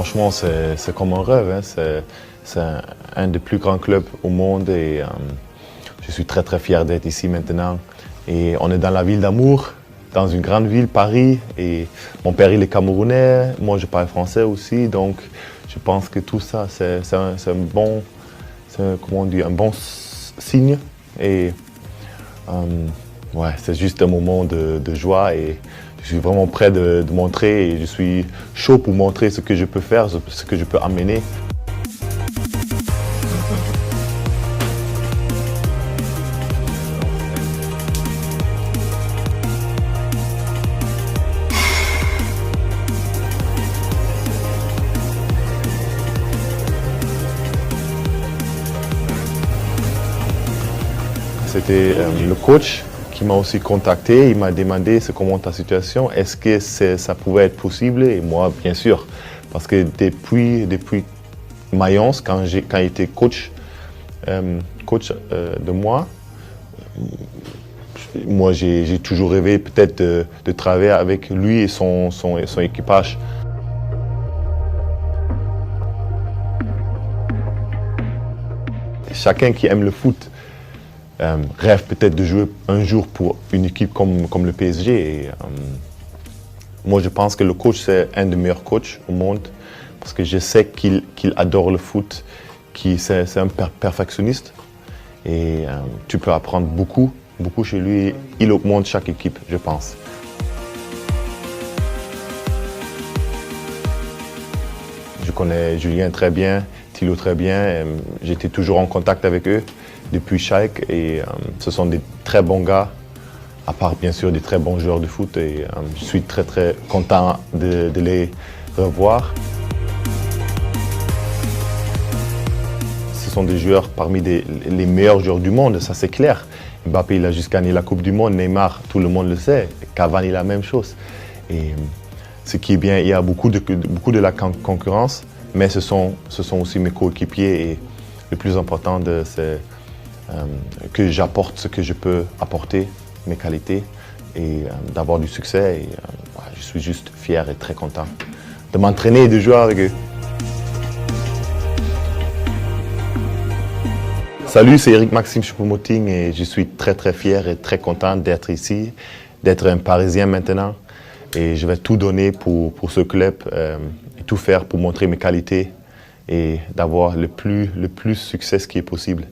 Franchement, c'est comme un rêve. Hein. C'est un des plus grands clubs au monde et je suis très très fier d'être ici maintenant. Et on est dans la ville d'Amour, dans une grande ville, Paris. Et mon père il est camerounais, moi je parle français aussi, donc je pense que tout ça c'est un bon, comment on dit, un bon signe. Et ouais, c'est juste un moment de joie et je suis vraiment prêt de montrer et je suis chaud pour montrer ce que je peux faire, ce que je peux amener. C'était le coach qui m'a aussi contacté, il m'a demandé c'est comment ta situation, est-ce que ça pouvait être possible et moi bien sûr, parce que depuis Mayence, quand j'étais coach, de moi j'ai toujours rêvé peut-être de travailler avec lui et son équipage. Chacun qui aime le foot rêve peut-être de jouer un jour pour une équipe comme le PSG. Et, moi, je pense que le coach, c'est un des meilleurs coachs au monde parce que je sais qu'il adore le foot, c'est un perfectionniste et tu peux apprendre beaucoup chez lui. Il augmente chaque équipe, je pense. Je connais Julien très bien, Thilo très bien. J'étais toujours en contact avec eux depuis Schalke et ce sont des très bons gars, à part bien sûr des très bons joueurs de foot et je suis très très content de les revoir. Ce sont des joueurs parmi les meilleurs joueurs du monde, ça c'est clair. Mbappé il a juste gagné la Coupe du Monde, Neymar tout le monde le sait, Cavani la même chose. Et ce qui est bien, il y a beaucoup de la concurrence, mais ce sont aussi mes coéquipiers et le plus important c'est que j'apporte ce que je peux apporter, mes qualités, et d'avoir du succès. Et, je suis juste fier et très content de m'entraîner et de jouer avec eux. Salut, c'est Éric-Maxime Choupo-Moting et je suis très très fier et très content d'être ici, d'être un Parisien maintenant. Et je vais tout donner pour ce club et tout faire pour montrer mes qualités et d'avoir le plus succès qui est possible.